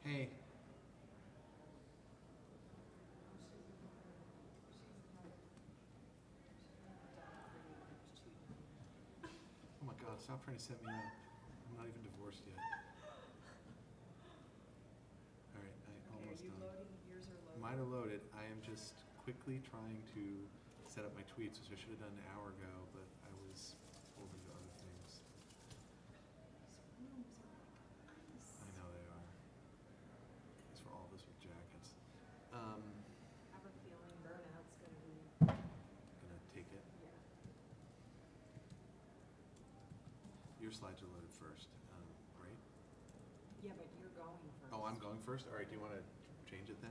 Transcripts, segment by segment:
Hey. Oh my God, stop trying to set me up. I'm not even divorced yet. All right, almost done. Yours are loading? Mine are loaded. I am just quickly trying to set up my tweets, which I should have done an hour ago, but I was pulled into other things. I know they are. It's for all of us with jackets. I have a feeling burnout's gonna be, Gonna take it. yeah. Your slides are loaded first, right? Yeah, but you're going first. Oh, I'm going first? All right, do you want to change it then?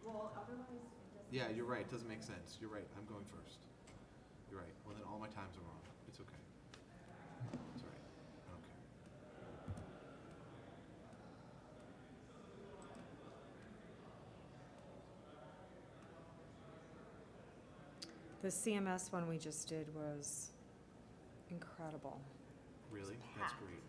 Well, otherwise it doesn't. Yeah, you're right. It doesn't make sense. You're right. I'm going first. You're right. Well, then all my times are wrong. It's okay. It's all right. Okay. The CMS one we just did was incredible. Really? It's That's packed. great.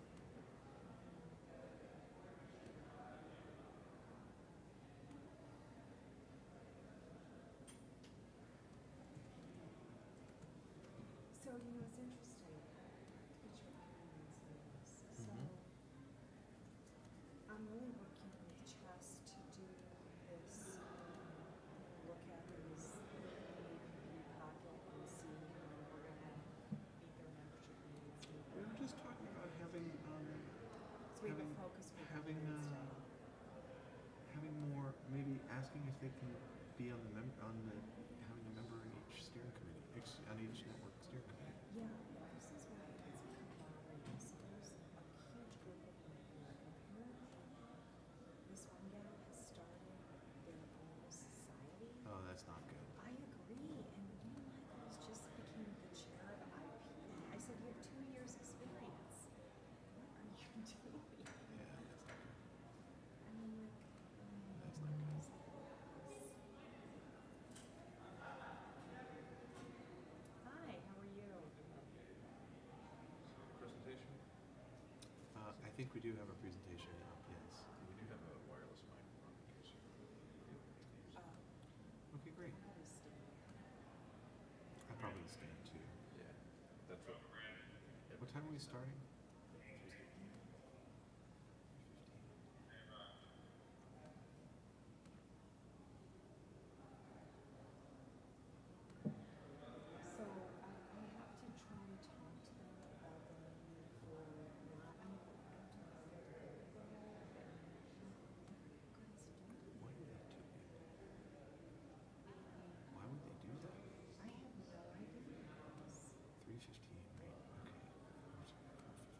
So, it's interesting. Get your opinions on this. So, Mhm. I'm really working with Chess to do this, look at these pocket and see how we're gonna meet their membership needs. We were just talking about having, So we have a focus group on having, Wednesday. having more, maybe asking if they can be on the having a member in each steering committee, on each network steering committee. Yeah, this is why it's a camaraderie. So there's a huge group of people. Apparently, this one gal has started their own society. Oh, that's not good. I agree, and Michaels just became the chair of IP. I said, you have 2 years experience. What are you doing? Yeah, that's not good. I mean, That's not good. Hi, how are you? Presentation? I think we do have a presentation now, yes. We do have a wireless microphone in case you use it. Okay, great. I'm gonna stay. I probably stand too. Yeah, that's what. What time are we starting? So I have to try and talk to them about the need for not, I don't Why would they do that? Why would they do that? I have no idea. 3:15, right? Okay. I'm sorry, 4:15.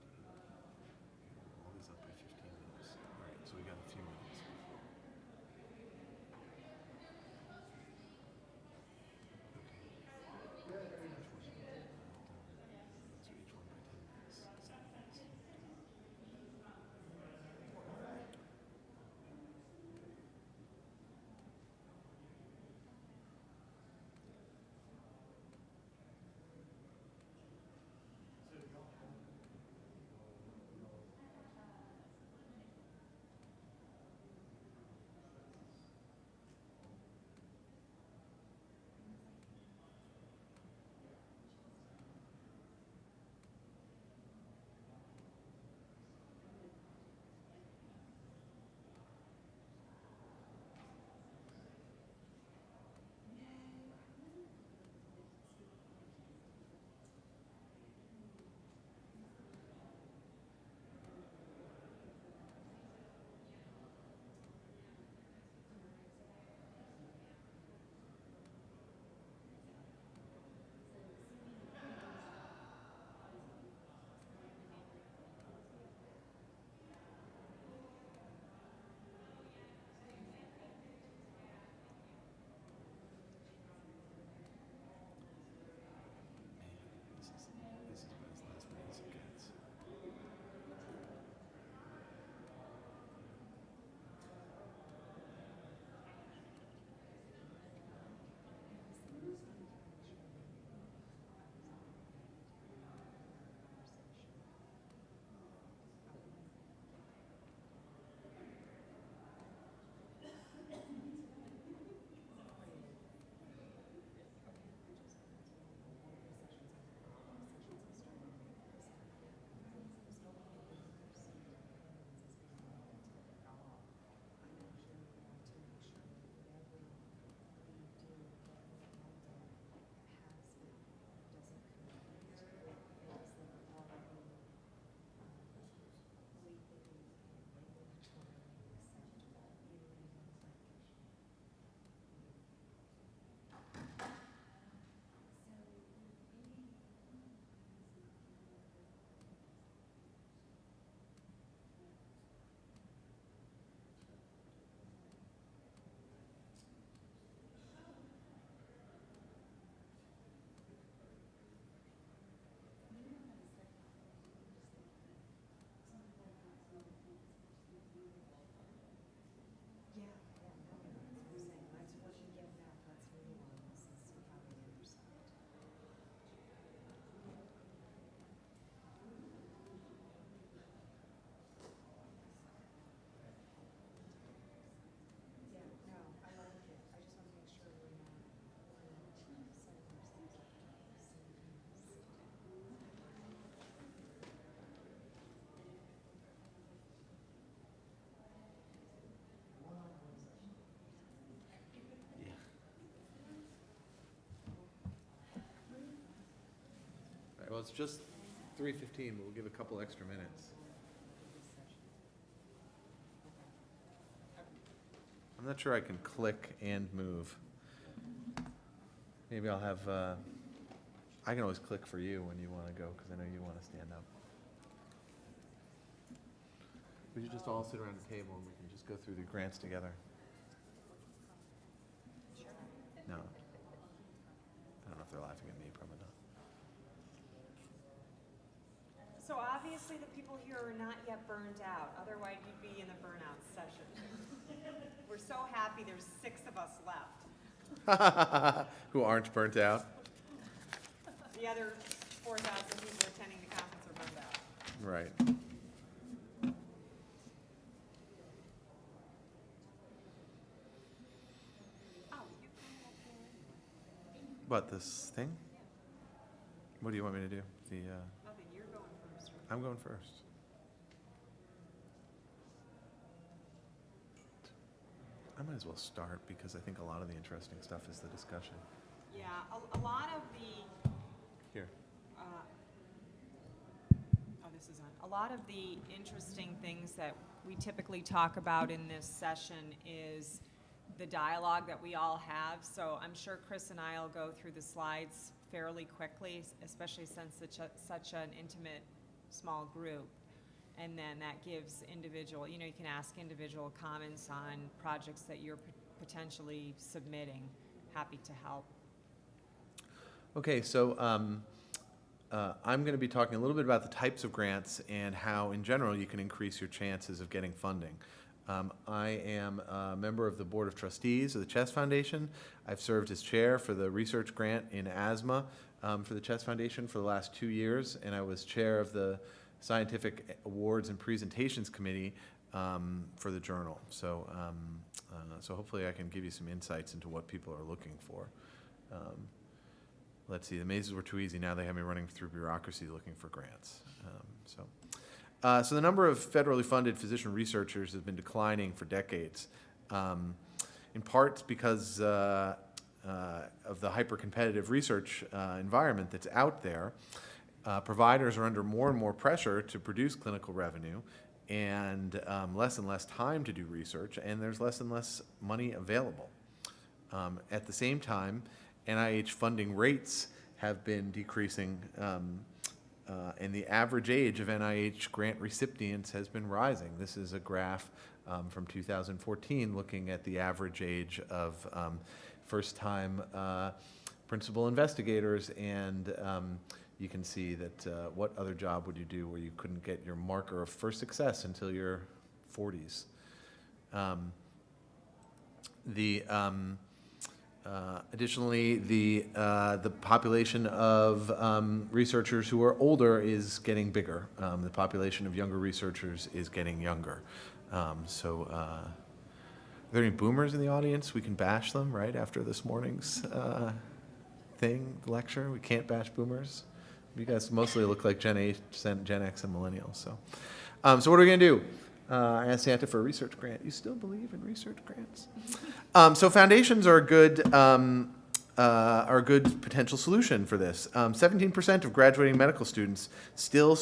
it's just 3:15, we'll give a couple extra minutes. I'm not sure I can click and move. Maybe I'll have, I can always click for you when you want to go, because I know you want to stand up. We should just all sit around the table and we can just go through the grants together. No. I don't know if they're laughing at me, probably not. So obviously the people here are not yet burned out, otherwise you'd be in the burnout session. We're so happy there's 6 of us left. Who aren't burnt out? The other 4,000 people attending the conference are burned out. Right. Oh, you can What, this thing? What do you want me to do? Nothing, you're going first. I'm going first. I might as well start because I think a lot of the interesting stuff is the discussion. Yeah, a lot of the, Here. oh, this is on. A lot of the interesting things that we typically talk about in this session is the dialogue that we all have. So I'm sure Chris and I will go through the slides fairly quickly, especially since it's such an intimate, small group. And then that gives individual, you can ask individual comments on projects that you're potentially submitting. Happy to help. Okay, so I'm going to be talking a little bit about the types of grants and how, in general, you can increase your chances of getting funding. I am a member of the Board of Trustees of the Chess Foundation. I've served as chair for the research grant in asthma for the Chess Foundation for the last 2 years, and I was chair of the Scientific Awards and Presentations Committee for the journal. So, so hopefully I can give you some insights into what people are looking for. Let's see, the mazes were too easy. Now they have me running through bureaucracy looking for grants. So the number of federally funded physician researchers has been declining for decades, in part because of the hyper-competitive research environment that's out there. Providers are under more and more pressure to produce clinical revenue and less time to do research, and there's less and less money available. At the same time, NIH funding rates have been decreasing, and the average age of NIH grant recipients has been rising. This is a graph from 2014 looking at the average age of first-time principal investigators, and you can see that what other job would you do where you couldn't get your marker of first success until your 40s. Additionally, the population of researchers who are older is getting bigger. The population of younger researchers is getting younger. Are there any boomers in the audience? We can bash them right after this morning's lecture. We can't bash boomers. You guys mostly look like Gen X and millennials. So what are we going to do? I asked Santa for a research grant. You still believe in research grants? So foundations are a good potential solution for this. 17% of graduating medical students still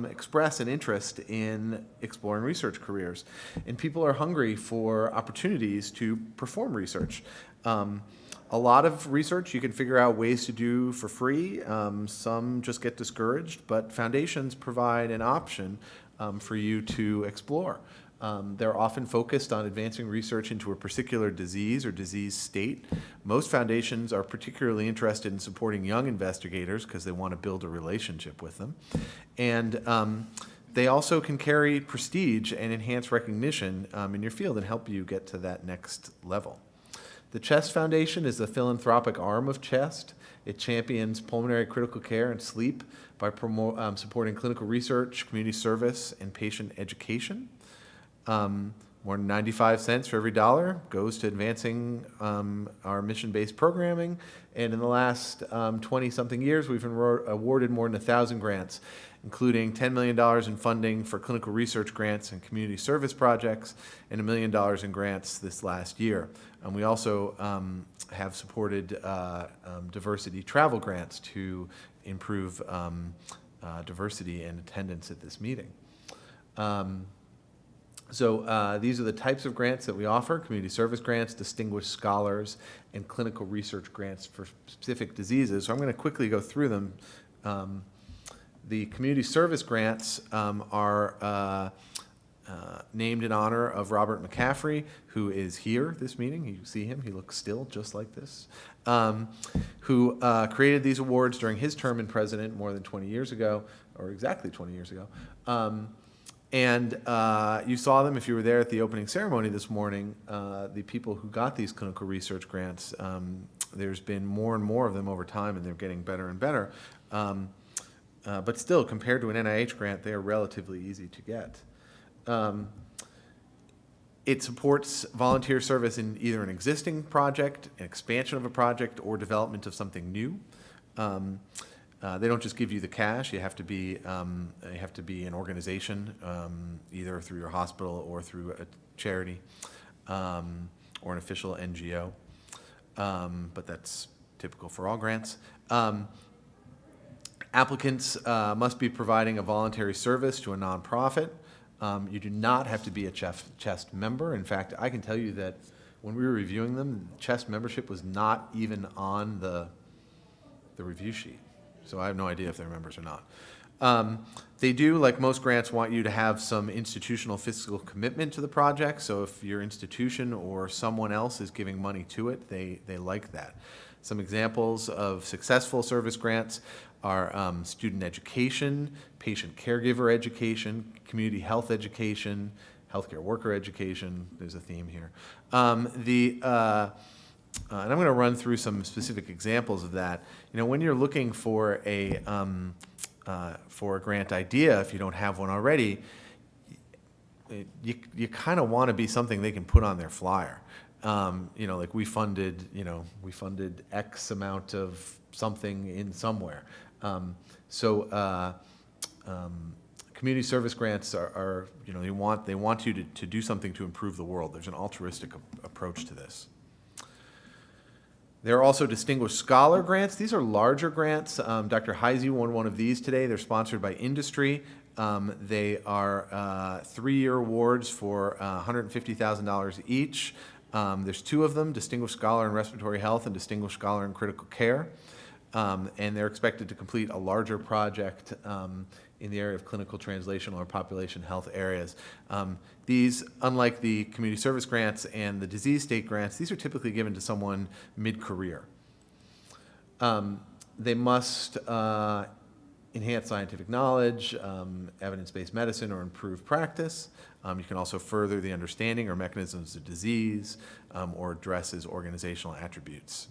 express an interest in exploring research careers, and people are hungry for opportunities to perform research. A lot of research you can figure out ways to do for free. Some just get discouraged, but foundations provide an option for you to explore. They're often focused on advancing research into a particular disease or disease state. Most foundations are particularly interested in supporting young investigators because they want to build a relationship with them. And they also can carry prestige and enhance recognition in your field and help you get to that next level. The CHEST Foundation is the philanthropic arm of CHEST. It champions pulmonary critical care and sleep by supporting clinical research, community service, and patient education. More than 95 cents for every dollar goes to advancing our mission-based programming. And in the last 20-something years, we've awarded more than 1,000 grants, including $10 million in funding for clinical research grants and community service projects, and $1 million in grants this last year. And we also have supported diversity travel grants to improve diversity and attendance at this meeting. So these are the types of grants that we offer: community service grants, distinguished scholars, and clinical research grants for specific diseases. So I'm going to quickly go through them. The community service grants are named in honor of Robert McCaffrey, who is here this meeting. You see him, he looks still just like this, who created these awards during his term in president more than 20 years ago, or exactly 20 years ago. And you saw them if you were there at the opening ceremony this morning, the people who got these clinical research grants. There's been more and more of them over time, and they're getting better and better. But still, compared to an NIH grant, they are relatively easy to get. It supports volunteer service in either an existing project, an expansion of a project, or development of something new. They don't just give you the cash. You have to be an organization, either through your hospital or through a charity or an official NGO. But that's typical for all grants. Applicants must be providing a voluntary service to a nonprofit. You do not have to be a CHEST member. In fact, I can tell you that when we were reviewing them, CHEST membership was not even on the review sheet. So I have no idea if they're members or not. They do, like most grants, want you to have some institutional fiscal commitment to the project. So if your institution or someone else is giving money to it, they like that. Some examples of successful service grants are student education, patient caregiver education, community health education, healthcare worker education. There's a theme here. And I'm going to run through some specific examples of that. You know, when you're looking for a grant idea, if you don't have one already, you kind of want to be something they can put on their flyer. You know, like we funded X amount of something in somewhere. Community service grants are you know, they want you to do something to improve the world. There's an altruistic approach to this. There are also distinguished scholar grants. These are larger grants. Dr. Heisey won one of these today. They're sponsored by industry. They are 3-year awards for $150,000 each. There's 2 of them: Distinguished Scholar in Respiratory Health and Distinguished Scholar in Critical Care. And they're expected to complete a larger project in the area of clinical translational or population health areas. These, unlike the community service grants and the disease state grants, these are typically given to someone mid-career. They must enhance scientific knowledge, evidence-based medicine, or improve practice. You can also further the understanding or mechanisms of disease or addresses organizational attributes.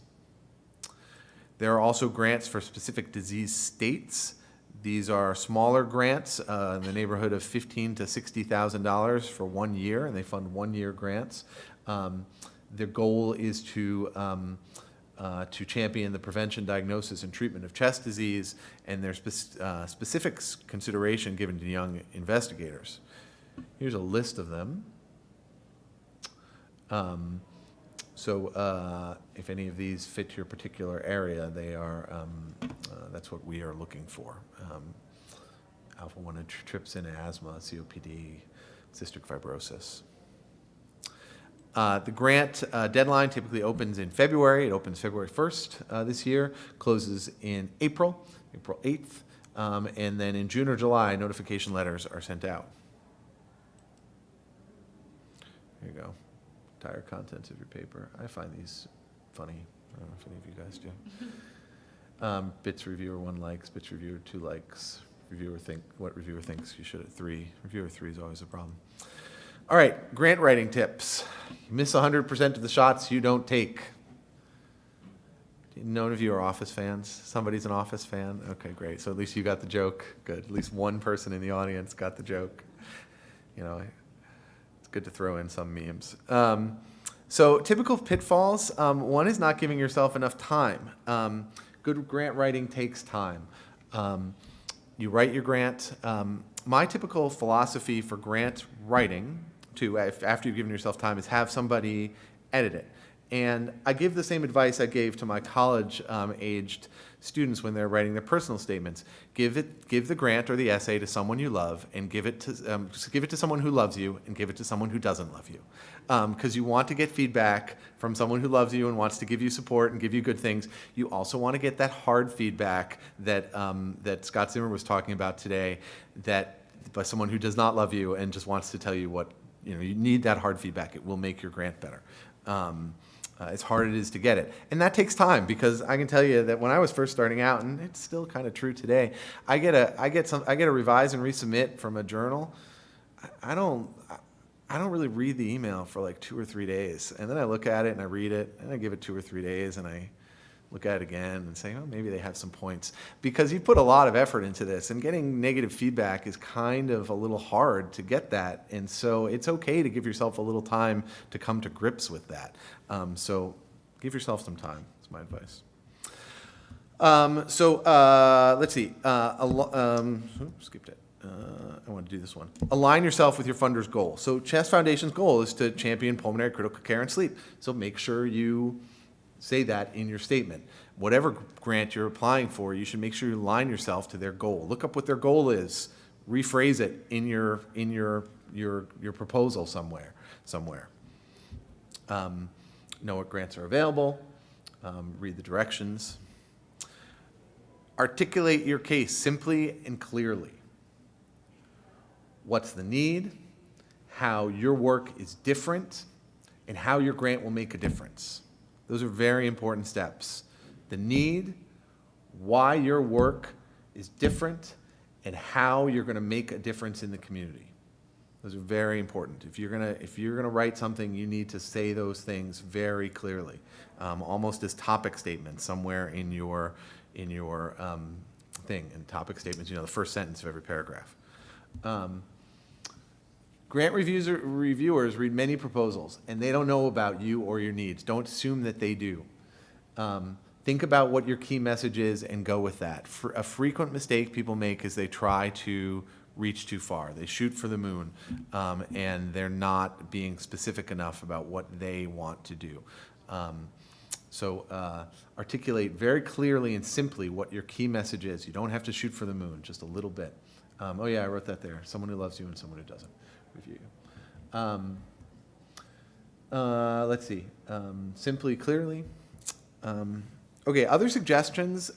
There are also grants for specific disease states. These are smaller grants in the neighborhood of $15,000 to $60,000 for 1 year, and they fund 1-year grants. Their goal is to champion the prevention, diagnosis, and treatment of chest disease, and there's specific consideration given to young investigators. Here's a list of them. If any of these fit your particular area, they are, that's what we are looking for. Alpha-1 antitrypsin, asthma, COPD, cystic fibrosis. The grant deadline typically opens in February. It opens February 1st this year, closes in April 8th, and then in June or July, notification letters are sent out. There you go. Entire contents of your paper. I find these funny. I don't know if any of you guys do. Bits reviewer 1 likes, bits reviewer 2 likes. What reviewer thinks you should at 3. Reviewer 3 is always a problem. All right, grant writing tips. You miss 100% of the shots you don't take. None of you are Office fans? Somebody's an Office fan? Okay, great. So at least you got the joke. Good. At least one person in the audience got the joke. You know, it's good to throw in some memes. So typical pitfalls. One is not giving yourself enough time. Good grant writing takes time. You write your grant. My typical philosophy for grant writing, after you've given yourself time, is have somebody edit it. And I give the same advice I gave to my college-aged students when they're writing their personal statements. Give the grant or the essay to someone you love, and give it to someone who loves you, and give it to someone who doesn't love you. Because you want to get feedback from someone who loves you and wants to give you support and give you good things. You also want to get that hard feedback that Scott Zimmer was talking about today, that by someone who does not love you and just wants to tell you what, you need that hard feedback. It will make your grant better. As hard it is to get it. And that takes time, because I can tell you that when I was first starting out, and it's still kind of true today, I get a revise and resubmit from a journal. I don't really read the email for like 2 or 3 days. And then I look at it and I read it, and I give it 2 or 3 days, and I look at it again and say, oh, maybe they have some points. Because you put a lot of effort into this, and getting negative feedback is kind of a little hard to get that. And so it's okay to give yourself a little time to come to grips with that. So give yourself some time, is my advice. Let's see. Skipped it. I want to do this one. Align yourself with your funder's goal. So Chest Foundation's goal is to champion pulmonary critical care and sleep. So make sure you say that in your statement. Whatever grant you're applying for, you should make sure you align yourself to their goal. Look up what their goal is. Rephrase it in your proposal somewhere. Know what grants are available. Read the directions. Articulate your case simply and clearly. What's the need? How your work is different, and how your grant will make a difference. Those are very important steps. The need, why your work is different, and how you're going to make a difference in the community. Those are very important. If you're gonna write something, you need to say those things very clearly, almost as topic statements somewhere in your thing. And topic statements, the first sentence of every paragraph. Grant reviewers read many proposals, and they don't know about you or your needs. Don't assume that they do. Think about what your key message is and go with that. A frequent mistake people make is they try to reach too far. They shoot for the moon, and they're not being specific enough about what they want to do. Articulate very clearly and simply what your key message is. You don't have to shoot for the moon, just a little bit. Oh yeah, I wrote that there. Someone who loves you and someone who doesn't. Review you. Let's see. Simply, clearly. Okay, other suggestions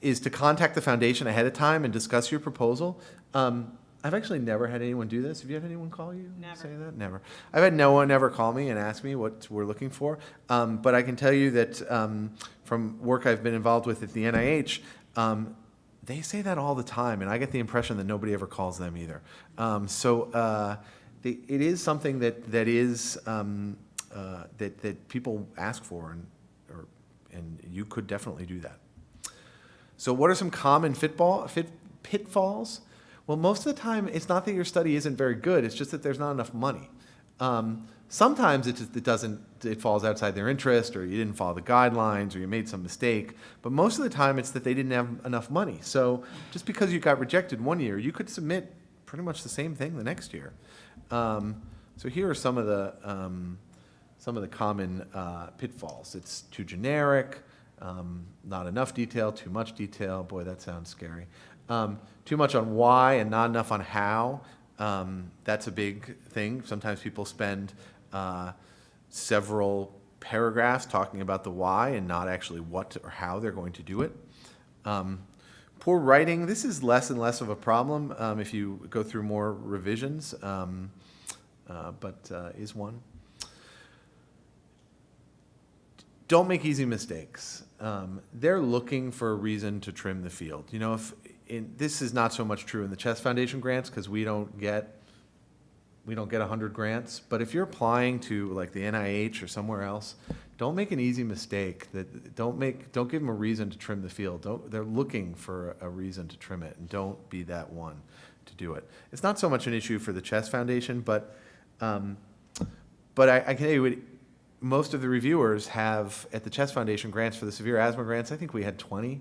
is to contact the foundation ahead of time and discuss your proposal. I've actually never had anyone do this. Have you had anyone call you? Never. Say that? Never. I've had no one ever call me and ask me what we're looking for. But I can tell you that from work I've been involved with at the NIH, they say that all the time, and I get the impression that nobody ever calls them either. It is something that people ask for, and you could definitely do that. So what are some common pitfalls? Well, most of the time, it's not that your study isn't very good, it's just that there's not enough money. Sometimes it falls outside their interest, or you didn't follow the guidelines, or you made some mistake. But most of the time, it's that they didn't have enough money. So just because you got rejected one year, you could submit pretty much the same thing the next year. So here are some of the common pitfalls. It's too generic, not enough detail, too much detail. Boy, that sounds scary. Too much on why and not enough on how. That's a big thing. Sometimes people spend several paragraphs talking about the why and not actually what or how they're going to do it. Poor writing, this is less and less of a problem if you go through more revisions, but is one. Don't make easy mistakes. They're looking for a reason to trim the field. This is not so much true in the Chest Foundation grants, because we don't get 100 grants. But if you're applying to like the NIH or somewhere else, don't make an easy mistake. Don't give them a reason to trim the field. They're looking for a reason to trim it, and don't be that one to do it. It's not so much an issue for the Chest Foundation, but I can tell you, most of the reviewers have at the Chest Foundation grants for the severe asthma grants. I think we had 20.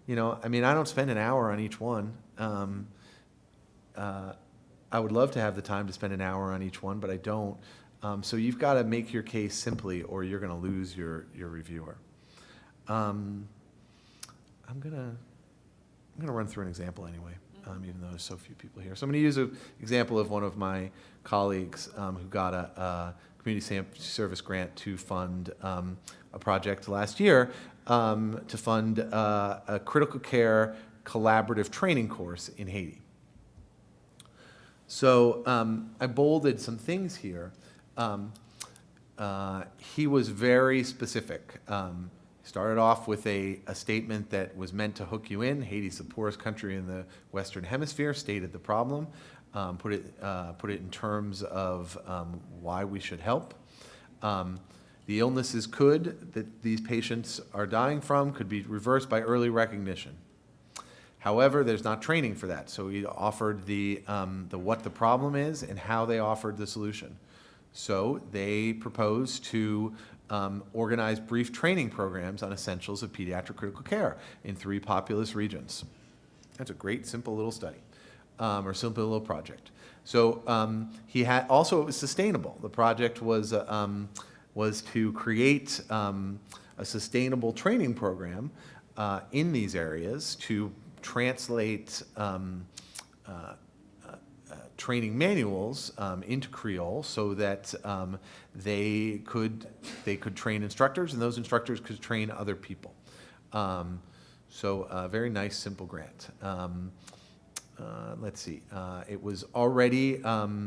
I don't spend an hour on each one. I would love to have the time to spend an hour on each one, but I don't. So you've got to make your case simply, or you're going to lose your reviewer. I'm gonna run through an example anyway, even though there's so few people here. So I'm going to use an example of one of my colleagues who got a community service grant to fund a project last year to fund a critical care collaborative training course in Haiti. So I bolded some things here. He was very specific. Started off with a statement that was meant to hook you in. Haiti's the poorest country in the Western Hemisphere, stated the problem, put it in terms of why we should help. The illnesses that these patients are dying from could be reversed by early recognition. However, there's not training for that. So we offered the what the problem is and how they offered the solution. So they proposed to organize brief training programs on essentials of pediatric critical care in 3 populous regions. That's a great, simple little study, or simple little project. So he had also, it was sustainable. The project was to create a sustainable training program in these areas to translate training manuals into Creole so that they could train instructors, and those instructors could train other people. So a very nice, simple grant. Let's see. It was already, yeah,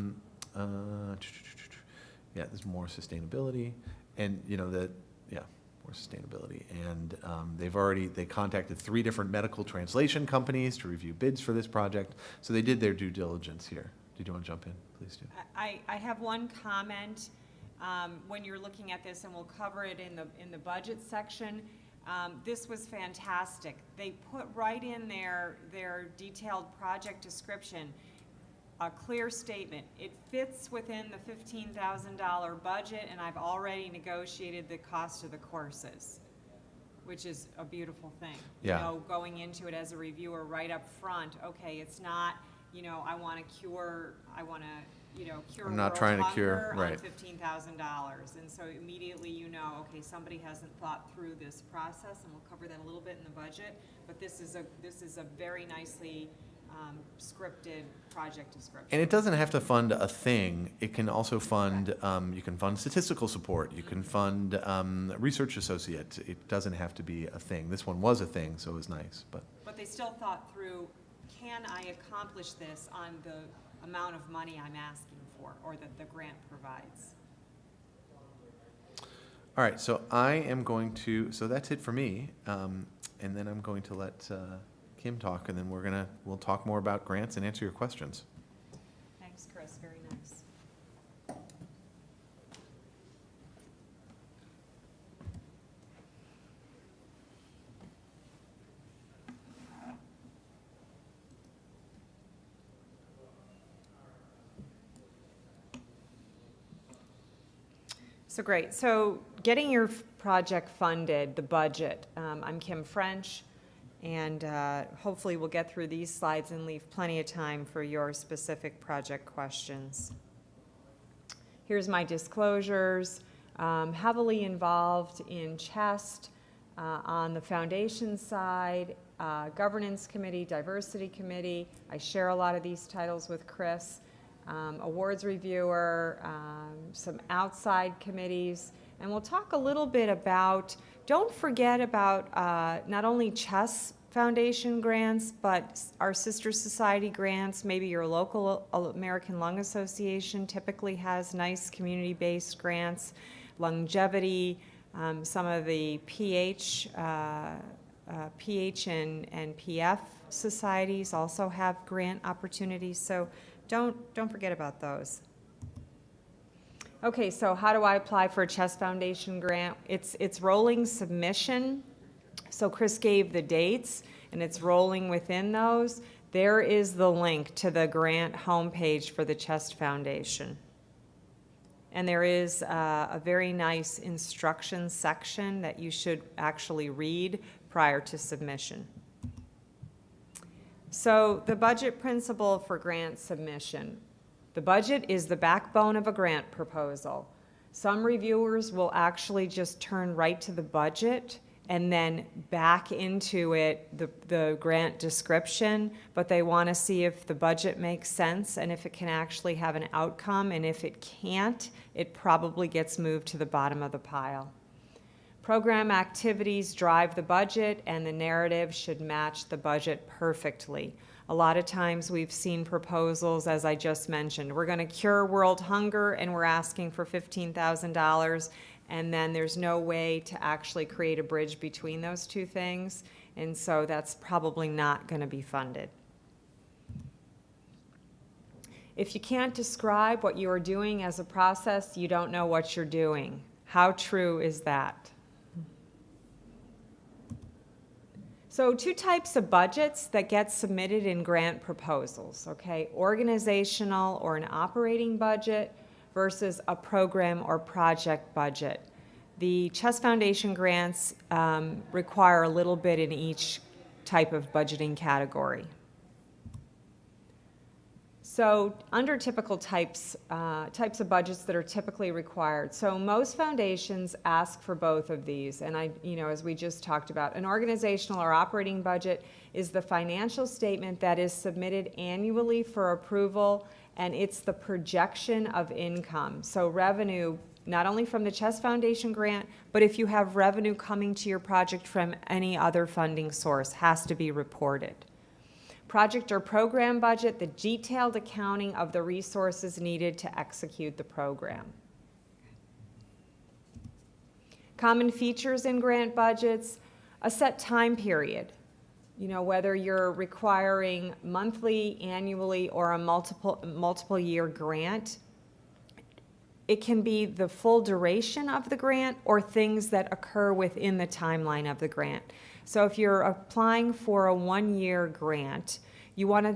there's more sustainability, and more sustainability. And they contacted 3 different medical translation companies to review bids for this project. So they did their due diligence here. Did you want to jump in? Please do. I have one comment when you're looking at this, and we'll cover it in the budget section. This was fantastic. They put right in their detailed project description a clear statement. It fits within the $15,000 budget, and I've already negotiated the cost of the courses, which is a beautiful thing. Yeah. You know, going into it as a reviewer right up front, okay, it's not, I want to cure I'm not world trying to hunger cure, right. on $15,000. And so immediately okay, somebody hasn't thought through this process, and we'll cover that a little bit in the budget, but this is a very nicely scripted project description. And it doesn't have to fund a thing. It can also fund, you can fund statistical support. You can fund research associate. It doesn't have to be a thing. This one was a thing, so it was nice. But they still thought through, can I accomplish this on the amount of money I'm asking for, or that the grant provides? all right, so so that's it for me. And then I'm going to let Kim talk, and then we'll talk more about grants and answer your questions. Thanks, Chris, very nice. So great. So getting your project funded, the budget. I'm Kim French, and hopefully we'll get through these slides and leave plenty of time for your specific project questions. Here's my disclosures. Heavily involved in CHEST on the foundation side, governance committee, diversity committee. I share a lot of these titles with Chris. Awards reviewer, some outside committees, and we'll talk a little bit about, don't forget about not only CHEST Foundation grants, but our sister society grants. Maybe your local American Lung Association typically has nice community-based grants, longevity, some of the PH and PF societies also have grant opportunities, so don't forget about those. Okay, so how do I apply for a CHEST Foundation grant? It's rolling submission. So Chris gave the dates, and it's rolling within those. There is the link to the grant homepage for the CHEST Foundation. And there is a very nice instruction section that you should actually read prior to submission. So the budget principle for grant submission. The budget is the backbone of a grant proposal. Some reviewers will actually just turn right to the budget and then back into it, the grant description, but they want to see if the budget makes sense and if it can actually have an outcome, and if it can't, it probably gets moved to the bottom of the pile. Program activities drive the budget, and the narrative should match the budget perfectly. A lot of times we've seen proposals, as I just mentioned, we're going to cure world hunger and we're asking for $15,000, and then there's no way to actually create a bridge between those two things, and so that's probably not going to be funded. If you can't describe what you are doing as a process, you don't know what you're doing. How true is that? So two types of budgets that get submitted in grant proposals, okay? Organizational or an operating budget versus a program or project budget. The Chess Foundation grants require a little bit in each type of budgeting category. So under typical types of budgets that are typically required. So most foundations ask for both of these. And as we just talked about, an organizational or operating budget is the financial statement that is submitted annually for approval, and it's the projection of income. So revenue, not only from the Chess Foundation grant, but if you have revenue coming to your project from any other funding source, has to be reported. Project or program budget, the detailed accounting of the resources needed to execute the program. Common features in grant budgets, a set time period. Whether you're requiring monthly, annually, or a multiple year grant, it can be the full duration of the grant or things that occur within the timeline of the grant. So if you're applying for a 1-year grant, you want to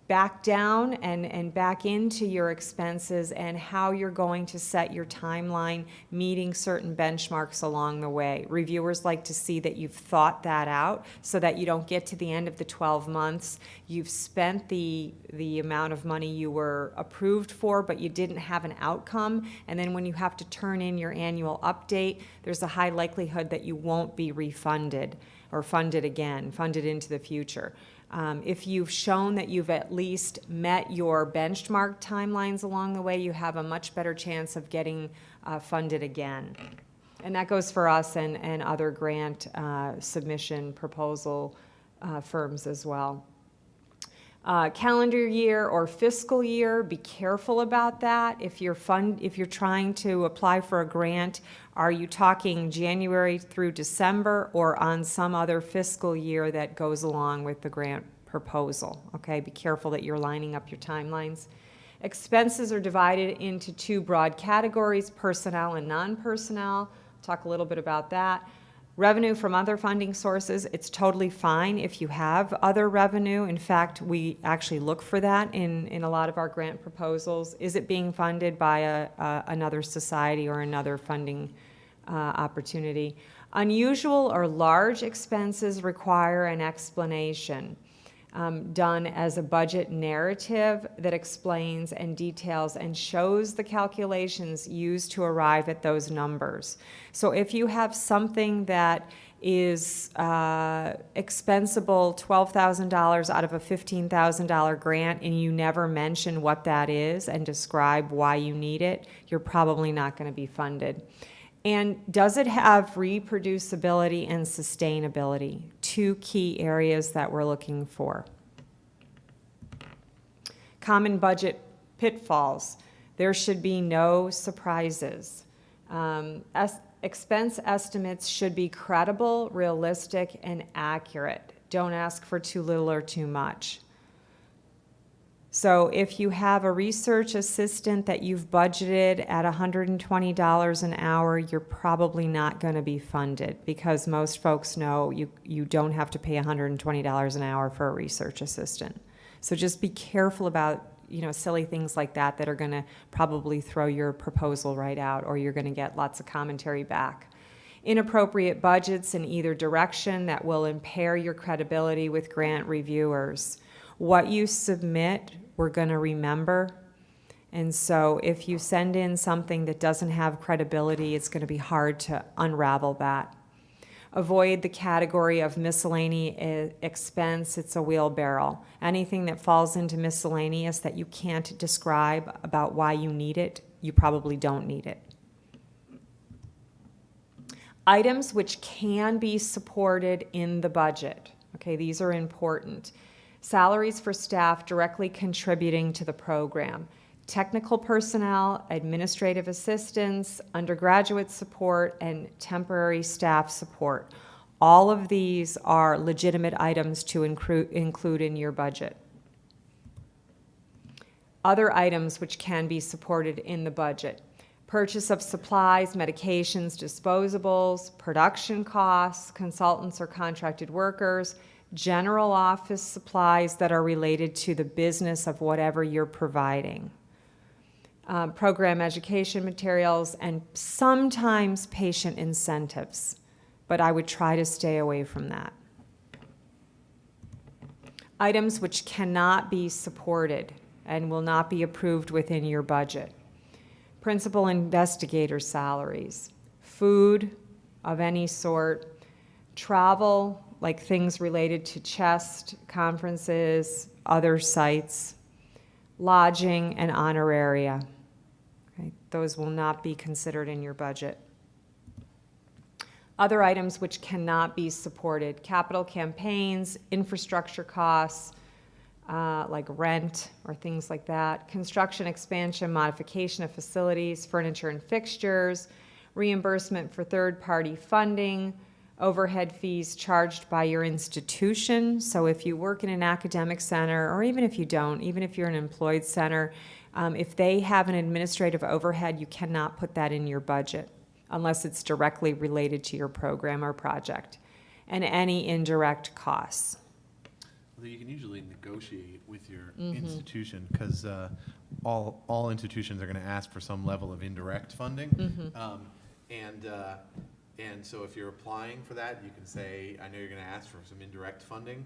back down and back into your expenses and how you're going to set your timeline, meeting certain benchmarks along the way. Reviewers like to see that you've thought that out so that you don't get to the end of the 12 months, you've spent the amount of money you were approved for, but you didn't have an outcome, and then when you have to turn in your annual update, there's a high likelihood that you won't be refunded or funded into the future. If you've shown that you've at least met your benchmark timelines along the way, you have a much better chance of getting funded again. And that goes for us and other grant submission proposal firms as well. Calendar year or fiscal year, be careful about that. If you're trying to apply for a grant, are you talking January through December or on some other fiscal year that goes along with the grant proposal? Okay, be careful that you're lining up your timelines. Expenses are divided into two broad categories, personnel and non-personnel. Talk a little bit about that. Revenue from other funding sources, it's totally fine if you have other revenue. In fact, we actually look for that in a lot of our grant proposals. Is it being funded by another society or another funding opportunity? Unusual or large expenses require an explanation. Done as a budget narrative that explains and details and shows the calculations used to arrive at those numbers. So if you have something that is expensable $12,000 out of a $15,000 grant and you never mention what that is and describe why you need it, you're probably not going to be funded. And does it have reproducibility and sustainability? Two key areas that we're looking for. Common budget pitfalls. There should be no surprises. Expense estimates should be credible, realistic, and accurate. Don't ask for too little or too much. So if you have a research assistant that you've budgeted at $120 an hour, you're probably not going to be funded because most folks know you don't have to pay $120 an hour for a research assistant. So just be careful about silly things like that that are going to probably throw your proposal right out, or you're going to get lots of commentary back. Inappropriate budgets in either direction that will impair your credibility with grant reviewers. What you submit, we're going to remember. And so if you send in something that doesn't have credibility, it's going to be hard to unravel that. Avoid the category of miscellaneous expense. It's a wheelbarrow. Anything that falls into miscellaneous that you can't describe about why you need it, you probably don't need it. Items which can be supported in the budget. Okay, these are important. Salaries for staff directly contributing to the program. Technical personnel, administrative assistants, undergraduate support, and temporary staff support. All of these are legitimate items to include in your budget. Other items which can be supported in the budget. Purchase of supplies, medications, disposables, production costs, consultants or contracted workers, general office supplies that are related to the business of whatever you're providing. Program education materials, and sometimes patient incentives, but I would try to stay away from that. Items which cannot be supported and will not be approved within your budget. Principal investigator salaries, food of any sort, travel, like things related to CHEST, conferences, other sites, lodging, and honoraria. Okay, those will not be considered in your budget. Other items which cannot be supported, capital campaigns, infrastructure costs, like rent or things like that, construction, expansion, modification of facilities, furniture and fixtures, reimbursement for third-party funding, overhead fees charged by your institution. So if you work in an academic center, or even if you don't, even if you're an employed center, if they have an administrative overhead, you cannot put that in your budget unless it's directly related to your program or project, and any indirect costs. Although you can usually negotiate with your institution, because all institutions are going to ask for some level of indirect funding. And so if you're applying for that, you can say, I know you're going to ask for some indirect funding,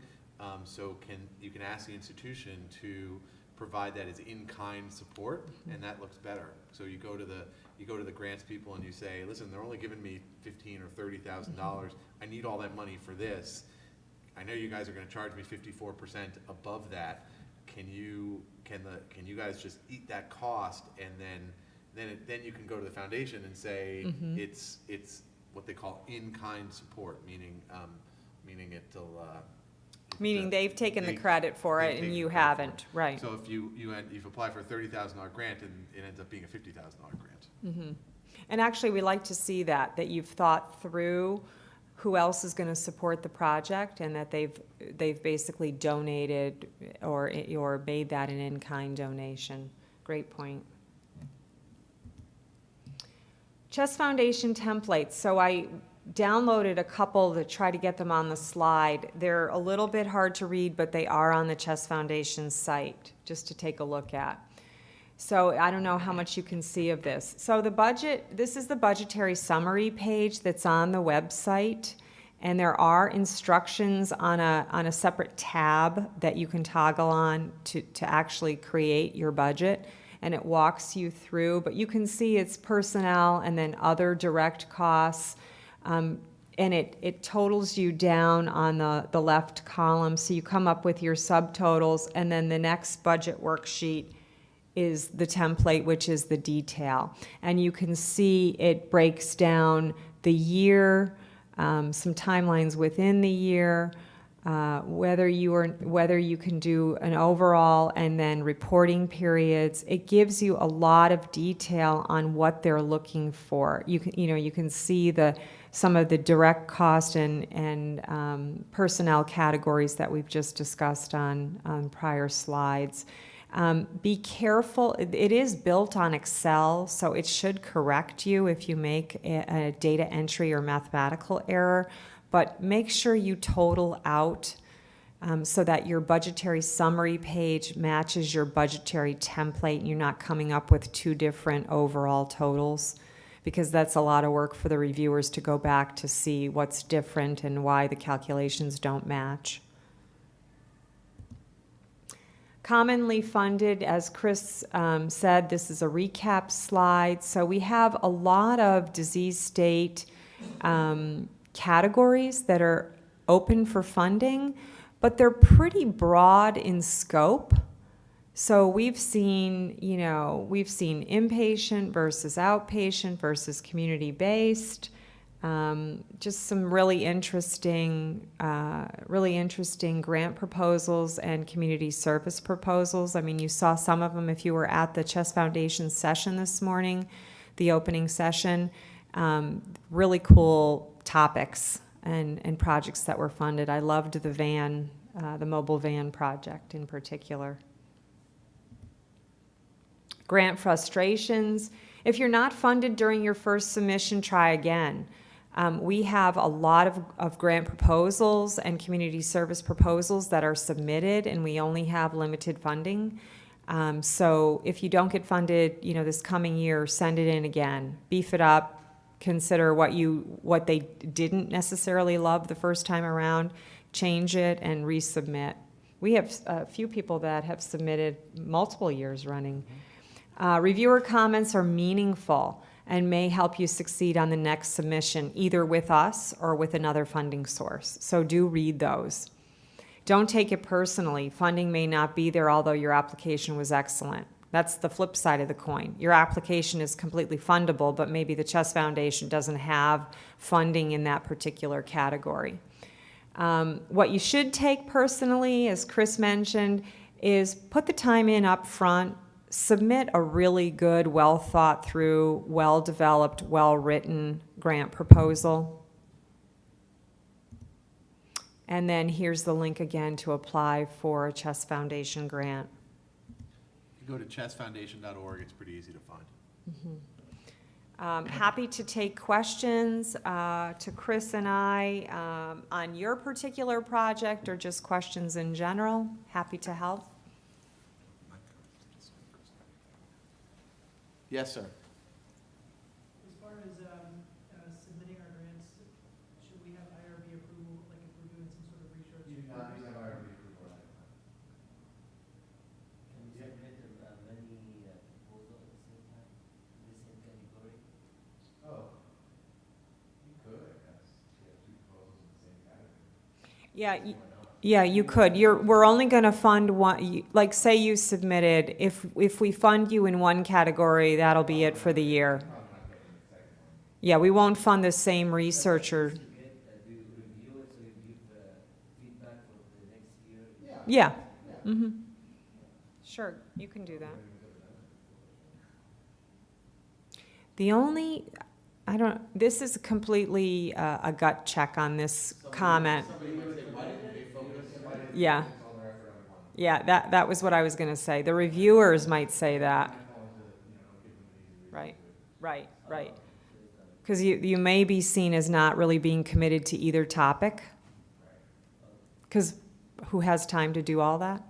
so you can ask the institution to provide that as in-kind support, and that looks better. So you go to the grants people and you say, listen, they're only giving me $15,000 or $30,000. I need all that money for this. I know you guys are going to charge me 54% above that. Can you guys just eat that cost, and then you can go to the foundation and say it's what they call in-kind support, meaning it'll. Meaning they've taken the credit for it and you haven't, right? So if you apply for a $30,000 grant and it ends up being a $50,000 grant. And actually, we like to see that you've thought through who else is going to support the project, and that they've basically donated or made that an in-kind donation. Great point. CHEST Foundation templates. So I downloaded a couple to try to get them on the slide. They're a little bit hard to read, but they are on the CHEST Foundation site, just to take a look at. So I don't know how much you can see of this. So this is the budgetary summary page that's on the website, and there are instructions on a separate tab that you can toggle on to actually create your budget, and it walks you through, but you can see it's personnel and then other direct costs, and it totals you down on the left column, so you come up with your subtotals, and then the next budget worksheet is the template, which is the detail. And you can see it breaks down the year, some timelines within the year, whether you can do an overall, and then reporting periods. It gives you a lot of detail on what they're looking for. You can see some of the direct cost and personnel categories that we've just discussed on prior slides. Be careful. It is built on Excel, so it should correct you if you make a data entry or mathematical error, but make sure you total out so that your budgetary summary page matches your budgetary template and you're not coming up with two different overall totals, because that's a lot of work for the reviewers to go back to see what's different and why the calculations don't match. Commonly funded, as Chris said, this is a recap slide. So we have a lot of disease state categories that are open for funding, but they're pretty broad in scope. So we've seen inpatient versus outpatient versus community-based. Just some really interesting grant proposals and community service proposals. I mean, you saw some of them if you were at the Chess Foundation session this morning, the opening session. Really cool topics and projects that were funded. I loved the mobile van project in particular. Grant frustrations. If you're not funded during your first submission, try again. We have a lot of grant proposals and community service proposals that are submitted, and we only have limited funding. So if you don't get funded, this coming year, send it in again. Beef it up. Consider what they didn't necessarily love the first time around. Change it and resubmit. We have a few people that have submitted multiple years running. Reviewer comments are meaningful and may help you succeed on the next submission, either with us or with another funding source. So do read those. Don't take it personally. Funding may not be there, although your application was excellent. That's the flip side of the coin. Your application is completely fundable, but maybe the Chess Foundation doesn't have funding in that particular category. What you should take personally, as Chris mentioned, is put the time in up front. Submit a really good, well-thought-through, well-developed, well-written grant proposal. And then here's the link again to apply for a Chess Foundation grant. You go to chessfoundation.org, it's pretty easy to find. Happy to take questions to Chris and I on your particular project or just questions in general. Happy to help. Yes, sir. As far as submitting our grants, should we have IRB approval, like if we're doing some sort of research? You do not need to have IRB approval. Can you submit many proposals at the same time, in the same category? Oh, you could, I guess. You have two proposals in the same category. Yeah, yeah, you could. We're only going to fund one. Like, say you submitted. If we fund you in one category, that'll be it for the year. Yeah, we won't fund the same researcher. To get, do you review it, so you give feedback for the next year? Yeah. Mm-hmm. Sure, you can do that. This is completely a gut check on this comment. Somebody might say, why didn't they focus? Why didn't they Yeah. focus all their effort on one? Yeah, that was what I was going to say. The reviewers might say that. Right, right. Because you may be seen as not really being committed to either topic. Because who has time to do all that?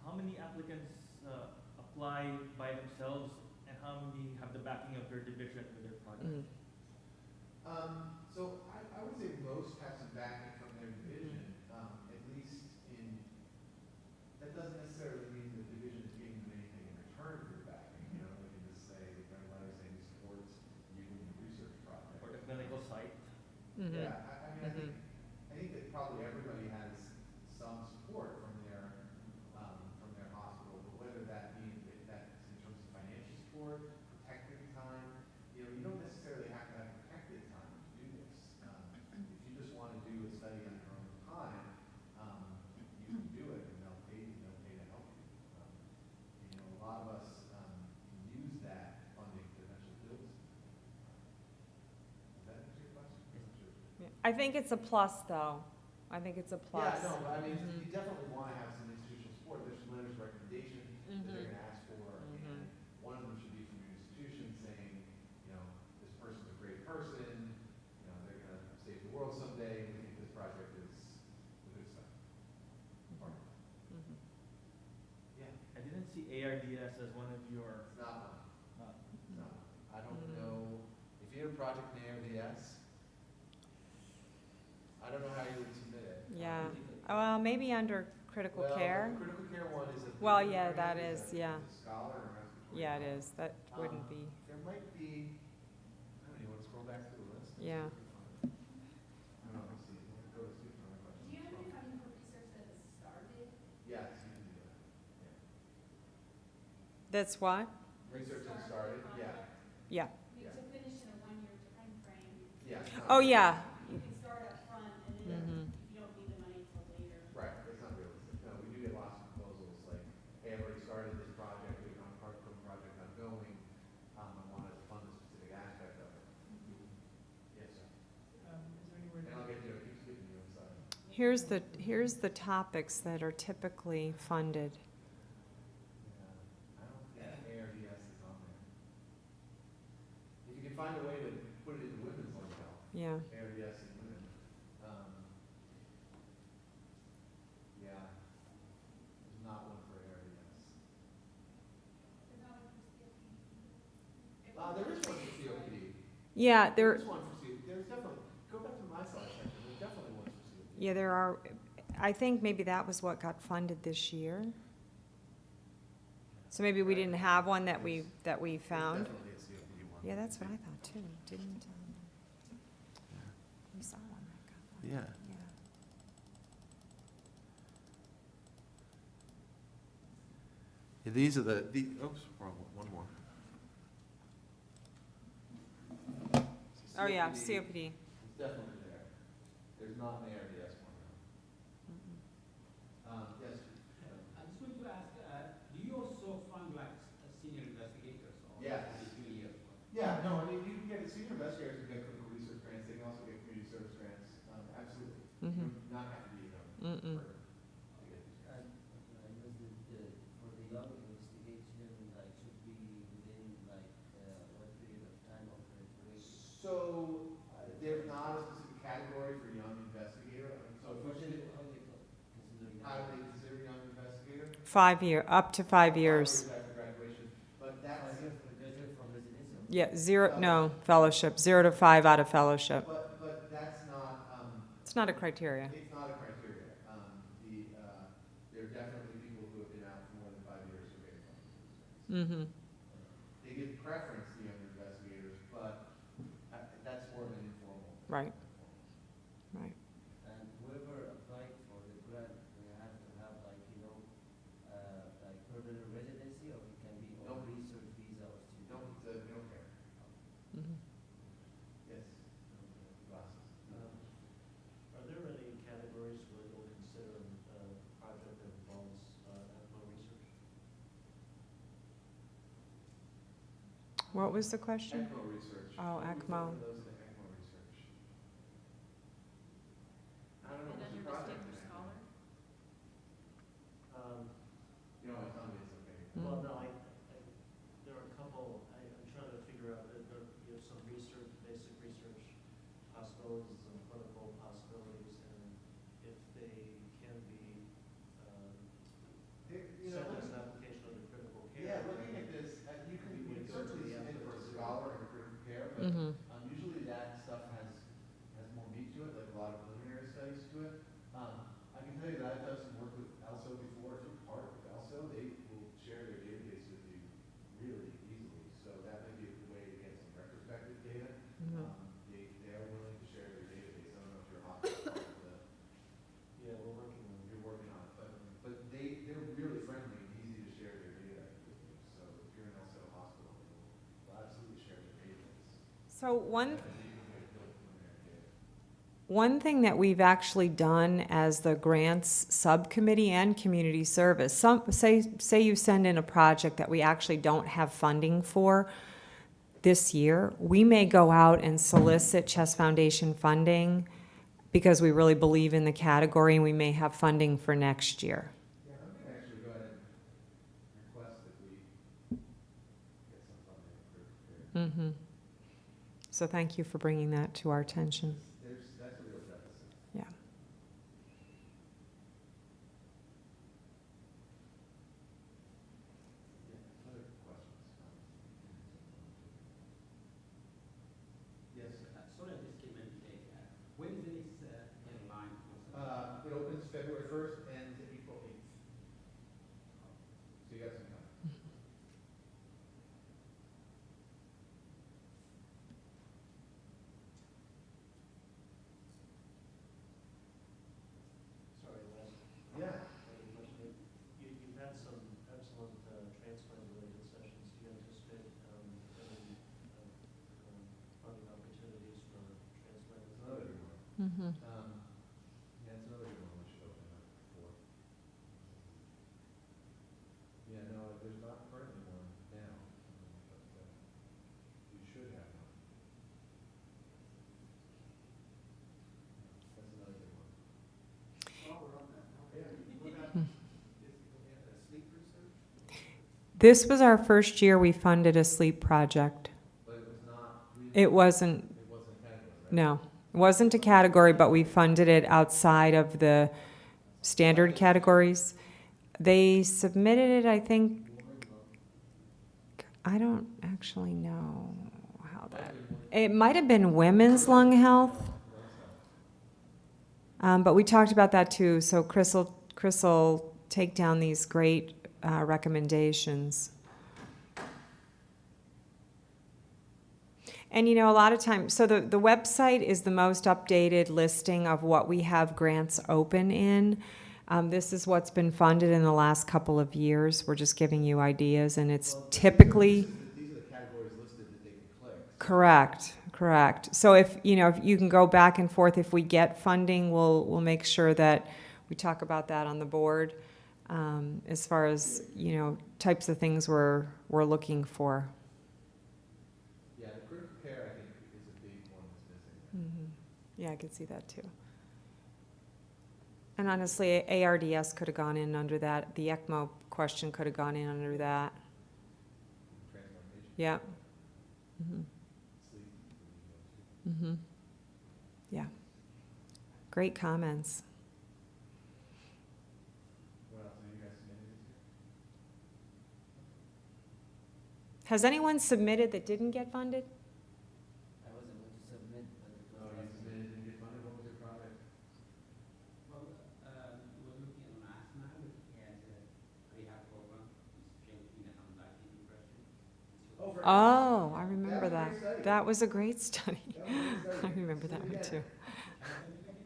How many applicants apply by themselves, and how many have the backing of their division for their project? Mm. So I would say most have some backing from their division, at least in, that doesn't necessarily mean the division is giving them anything in return for the backing. They can just say, write a letter saying supports you in your research project. For the clinical site? Mhm. Yeah, I think that probably everybody has some support from their hospital, but whether that means if that's in terms of financial support, protected time, you don't necessarily have to have protected time to do this. If you just want to do a study on your own time, you can do it, and they'll pay to help you. A lot of us can use that funding to eventually build something. Does that answer your question? I think it's a plus, though. I think it's a plus. Yeah, no, but you Mhm. definitely want to have some institutional support. There's some letters of recommendation that they're going to ask for, and one of them should be from your institution saying, this person's a great person, they're going to save the world someday, we think this project is the good stuff. Mhm. Yeah, I didn't see ARDS as one of your, it's not one. uh, No, I don't know. If you had a project in ARDS, I don't know how you would submit it. Yeah. Critical Well, maybe under critical Well, care. the critical care one is a. Well, different yeah, grant. that Is is, a- yeah. is a scholar or respiratory Yeah, it grant. is. That wouldn't be, There might be, I don't know, you wanna scroll back through the list? and see Yeah. if you find it? I don't know, let's see, go to see if there are questions. Do you have any funding for research that has started? Yes, you can do that, yeah. that's what? Research has started, yeah, Yeah. I mean, to finish in a one-year timeframe, yeah. Oh, yeah. you can start up front and then Mhm. you don't need the money until later. Right, that's not realistic. No, we do get lots of proposals like, hey, I've already started this project, we've got a part-time project ongoing, I want to fund a specific aspect of it. Yes, sir. Is there anywhere? And I'll get you, keep skipping you, I'm sorry. Here's the topics that are typically funded. Yeah, I don't think ARDS is on there. If you can find a way to put it into women's mental health, Yeah. ARDS and women. Yeah, there's not one for ARDS. There's not one for COPD. There is one for COPD. Yeah, There is one for COPD. There's definitely, go back to my slide section, there's definitely one for COPD. yeah, there are, I think maybe that was what got funded this year. So maybe we didn't have one that we There's found. definitely a COPD one. Yeah, that's what I thought too, didn't, we saw one that got funded. Yeah. Yeah. Yeah, these are the, oops, wrong one more. Oh, yeah, COPD. It's definitely there. There's not an ARDS one Mm-mm. though. Yes. I just want to ask, do you also fund like senior investigators or? Yes. is it junior? Yeah, no, I mean, you can get, senior investigators can get clinical research grants, they can also get community service grants, absolutely. You Mhm. do not have to be, Mm-mm. for, to get these grants. And was it, for the young investigation, like, should be within, like, what period of time of preparation? So, there's not a specific category for young investigator, so if What you do should, how they consider young? how do they consider young investigator? 5 year, up to 5 years. 5 years after graduation, but that's, Graduate from residency? Yeah, 0, no, fellowship, 0 to 5 out of fellowship. but that's not, It's not a criteria. it's not a criteria. There are definitely people who have been out for more than 5 years who get funding. Mm-hmm. They give preference to younger investigators, but that's more of an informal. Right. Right. And whoever applied for the grant, they have to have like, like permanent residency, or it can be on Nope. research visa or student? We don't care. Mm-hmm. Yes. Glasses. Are there any categories where they'll consider a project that involves ECMO research? What was the question? ECMO research. Oh, We ECMO. put those in ECMO research. I don't know, And what's then your your project? distinguished in ECMO? scholar? You know, tell me it's okay. Mm. Well, no, there are a couple, I'm trying to figure out, you have some research, basic research possibilities, some clinical possibilities, and if they can be, You sent know, as an application under critical care. yeah, looking at this, you can certainly submit for a scholar and critical care, but Mm-hmm. usually that stuff has more meat to it, like a lot of preliminary studies to it. I can tell you that I've done some work with ELSO before, if you're part of ELSO, they will share their database with you really easily, so that might be a good way to get some retrospective data. Mm-hmm. They are willing to share their database, I don't know if you're a hospital part of the, Yeah, we're working on it. you're working on it, but they're really friendly and easy to share their data with you, so if you're an ELSO hospital, they'll absolutely share their database. So one One One thing that we've actually done as the grants subcommittee and community service, say you send in a project that we actually don't have funding for this year, we may go out and solicit Chess Foundation funding because we really believe in the category and we may have funding for next year. Yeah, I'm gonna actually go ahead and request that we get some funding for critical care. Mm-hmm. So thank you for bringing that to our attention. That's a real deficit. Yeah. Yeah, other questions? Yes, Sorry, I just came in today. When is the next deadline? it opens February Mhm. Yeah, it's another good one we should open up for. Yeah, no, there's not currently one now, but you should have one. That's another good one. While we're on that, what about, sleep research? This was our first year we funded a sleep project. But it was not, It wasn't, it wasn't categorized, right? no, it wasn't a category, but we funded it outside of the standard categories. They submitted it, I think, I don't actually know how that, it might have been women's lung health. But we talked about that too, so Chris will take down these great recommendations. And you know, a lot of times, so the website is the most updated listing of what we have grants open in. This is what's been funded in the last couple of years. We're just giving you ideas, and it's typically. These are the categories listed that they can click. Correct. So if you can go back and forth, if we get funding, we'll make sure that we talk about that on the board, as far as, types of things we're looking for. Yeah, the critical care, I think, is a big one that's missing. Yeah, I could see that too. And honestly, ARDS could have gone in under that. The ECMO question could have gone in under that. Transplantation, Yeah. Mm-hmm. sleep. Mm-hmm. Yeah. Great comments. What else, have you guys submitted this year? Has anyone submitted that didn't get funded? I was able to submit, but it was Oh, you last submitted, minute. didn't get funded, what was your project? Well, we're looking at last night, he has a rehab program, he's treating anxiety, depression. Oh, for. Oh, I remember That that. was a great study. That was a great study. That was a great study. I remember that Submit one again. too.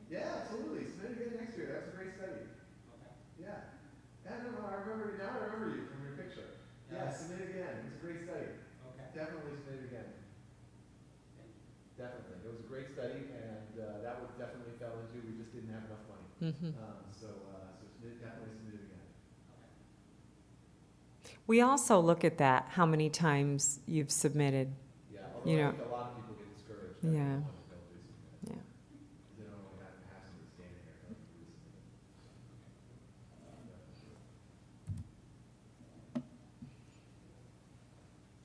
Yeah, absolutely, submit it again next year, that's a great study. Okay. Yeah. Yeah, no, I remember, now I remember you from your picture. Yeah, submit it again, it's a great study. Okay. Definitely submit it again. Thank you. Definitely, it was a great study, and that would definitely fell into, we just didn't have enough money. Mhm. So definitely submit it again. We also look at that, how many times you've submitted. Yeah, You although I know. think a lot of people get discouraged. Yeah. They'll do something. Yeah. They don't want to have somebody standing there telling you to do something.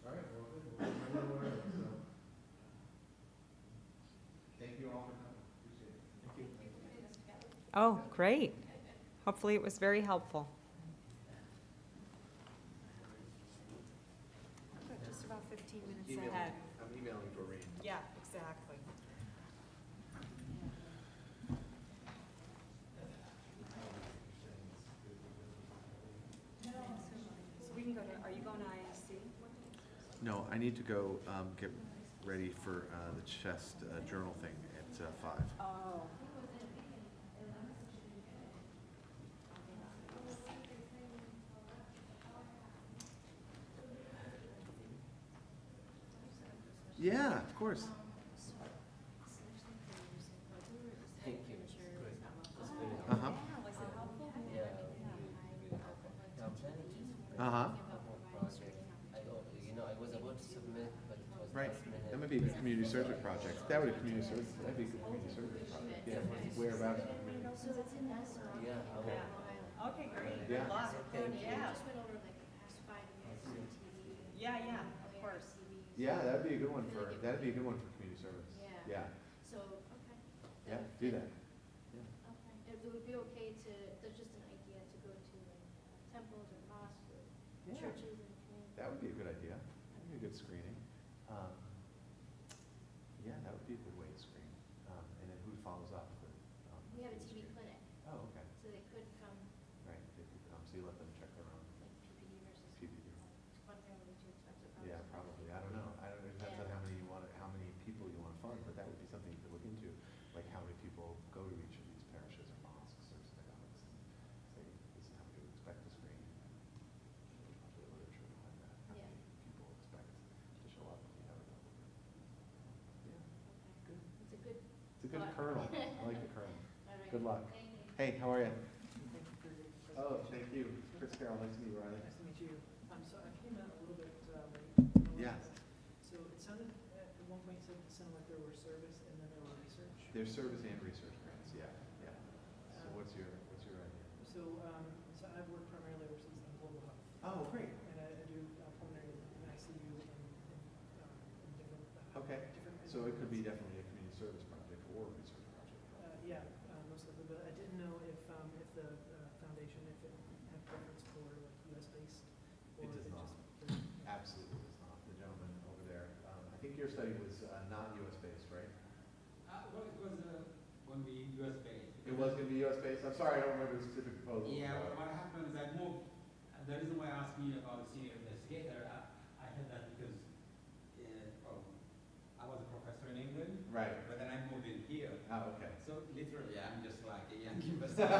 All right, well, good. We'll remember where it is, so. Thank you all for coming, appreciate it. Thank you. Oh, great. Hopefully it was very helpful. Just about 15 minutes ahead. I'm emailing Doreen. Yeah, exactly. So we can go to, are you going to ISC? No, I need to go get ready for the chest journal thing at 5. Oh. Yeah, of course. Thank you. It's great. It's very Uh-huh. Yeah, I'm planning to Uh-huh. more project. I was about to submit, but it was Right. last minute. That might be a community service project. That would be a community service, that'd be a community service project. Yeah, whereabouts? Yeah, I will. Okay, great. Yeah. Good luck. Thank you. Yeah. Just went over like the past 5 years on TV. Yeah, of course. Yeah, that'd be a good one for community service. Yeah. Yeah, So, okay. yeah, do that. Okay. It would be okay to, there's just an idea to go to like temples or mosques or Yeah. churches and communities. That would be a good idea. That'd be a good screening. Yeah, that would be a good way to screen. And then who follows up with? We have a the TV screening? clinic, Oh, okay, so they could come, right, they could come, so you let them check their own like PPD versus, PPD. one thing would be too expensive. Yeah, probably, I don't know, it depends on Yeah. how many people you want to fund, but that would be something you could look into, like how many people go to each of these parishes or mosques or synagogues, and say, this is how many we expect to screen. There's probably literature behind that, how Yeah. many people expect to show up if you have a double group. Yeah, good. It's Good luck. Thank you. Hey, how are you? Thank you for your presentation. Oh, thank you. Chris Carroll, nice to meet you, Riley. Nice to meet you. So I came in a little bit late. Yeah. So it sounded, at one point you said it sounded like there were service and then there were research. There's service and research grants, yeah, yeah. So what's your idea? So, so I've worked primarily overseas in global health. Oh, great. And I do pulmonary and ICU and different. Okay. Different. So it could be definitely a community service project or a research project. Yeah, most likely, but I didn't know if the foundation, if it had preference for like US-based or It does if not. just. Absolutely does not. The gentleman over there, I think your study was not US based, right? Well, it was going to be US based. It was going to be US based? I'm sorry, I don't remember the specific proposal. Yeah, what happened is I moved, the reason why I asked me about senior investigator, I had that because, I was a professor in England, Right. but then I moved in here. Oh, okay. So literally, I'm just like a young investigator.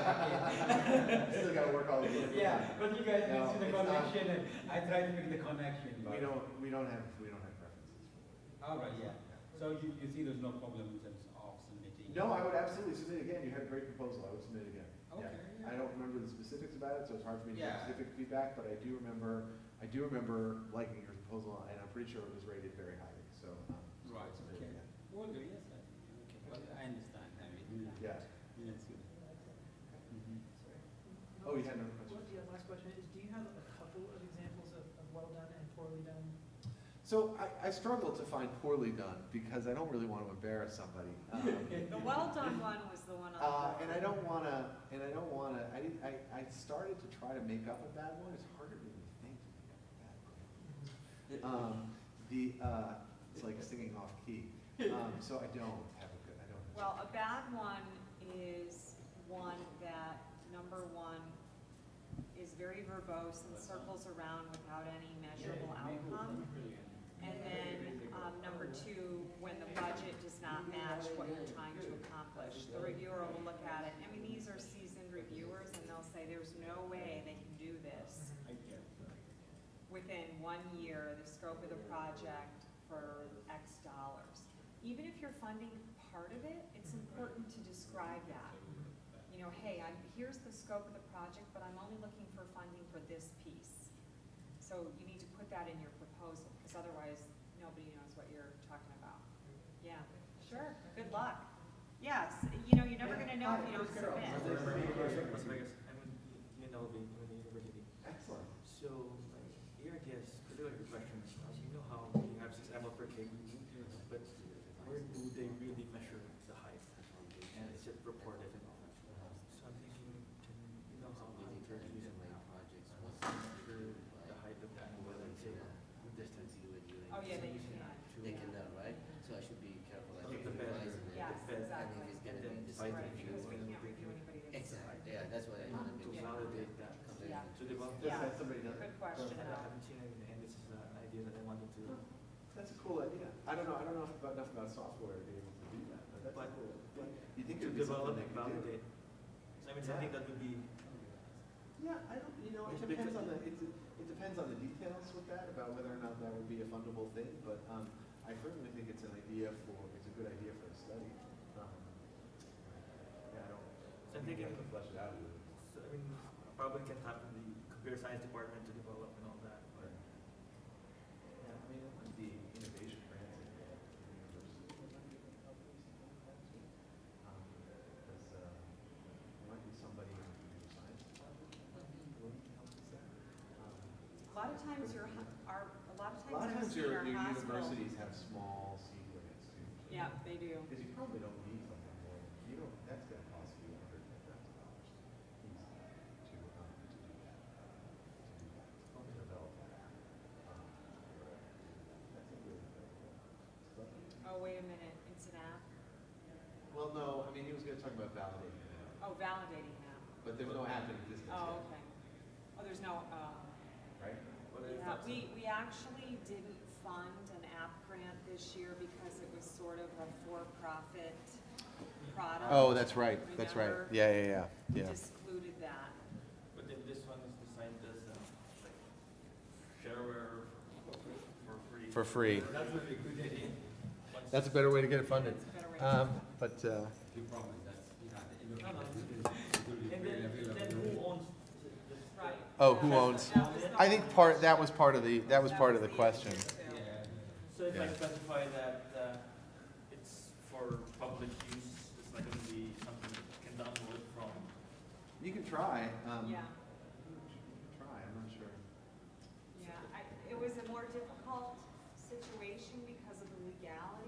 Still got to work all the way. Yeah, but you guys No, didn't see the it's not. connection, and I tried to make the connection. We but- don't have preferences. All right, yeah. So you see there's no problem in terms of submitting? No, I would absolutely submit again. You had a great proposal. I would submit again. Okay, Yeah. yeah. I don't remember the specifics about it, so it's hard for me to give Yeah. specific feedback, but I do remember liking your proposal, and I'm pretty sure it was rated very highly, so, I Right, would submit okay. it again. Well, good, yes, okay. Well, I understand, I mean. Yeah. Yes, good. Mhm. Sorry. Oh, you had another question? Well, yeah, last question is, do you have a couple of examples of well done and poorly done? So I struggle to find poorly done because I don't really want to embarrass somebody. The well-done one was the one on. And I don't want to, I started to try to make up a bad one. It's harder than you think to make up a bad one. It's like singing off key. So I don't have a good, I don't. have- Well, a bad one is one that, number one, is very verbose and circles around without any measurable outcome. And then, number two, when the budget does not match what you're trying to accomplish. The reviewer will look at it, I mean, these are seasoned reviewers, and they'll say, there's no way they can do this within 1 year, the scope of the project for X dollars. Even if you're funding part of it, it's important to describe that. You know, hey, here's the scope of the project, but I'm only looking for funding for this piece. So you need to put that in your proposal, because otherwise, nobody knows what you're talking about. Yeah, sure, good luck. Yes, you know, you're never gonna know if you don't submit. Las Vegas, I'm in UNLV, I'm in the university. Excellent. So, ARDS, particularly your question, you know how you have 6 ml per kg, but where do they really measure the height? And is it reported? So I'm thinking, you know how high turkeys and projects measure the height of that, whether it's a distance. Oh, yeah, they Using can. to- They cannot, right? So I should be careful. I Of think the bed. revising it. Yes, Bed. exactly. And if it's And gonna then be decide Right, if you because we want can't to review anybody that's. Exactly, yeah, that's what I want to to be. validate that. Completely. Yeah. To develop. Just Yeah. had somebody done. Good question. I haven't seen it, and this is an idea that I wanted to. That's a cool idea. I don't know enough about software to be able to do that, but that's But cool. You think to it would be something develop they and could do? validate. So I mean, something that would be, Yeah, I don't, it It's depends because- on it depends on the details with that, about whether or not that would be a fundable thing, but, I certainly think it's a good idea for a study. Yeah, I don't. So I'm thinking- have to flesh it out. so, I mean, probably can tap in the computer science department to develop and all that, but. Yeah, I mean, it might be innovation grants at the university. Because, there might be somebody in the computer science department willing to help us there. A lot of times A lot of I've times seen your our hospital. universities have small seed grants too. Yeah, they do. Because you probably don't need something more, that's gonna cost you $110,000 easy to do that, to develop that. That's a really good idea. Oh, wait a minute, it's an app? Well, no, I mean, he was gonna talk about validating that, Oh, validating app. but there's no app in existence Oh, yet, okay. Oh, there's no, right? What are your yeah, thoughts? we actually didn't fund an app grant this year because it was sort of a for-profit product. Oh, that's right, Remember? Yeah, We excluded that. But then this one is designed as, like, shareware for free. For free. That would be a good idea. That's a better way to get it funded. That's a better way to do it. But, You promise that's, you know, the No, no, Oh, who owns? I think that was part of the question. Yeah. So if I Yeah. specify that it's for public use, it's not gonna be something that can download from. You can try. Yeah, Try, I'm not sure. yeah, it was a more difficult situation because of the legality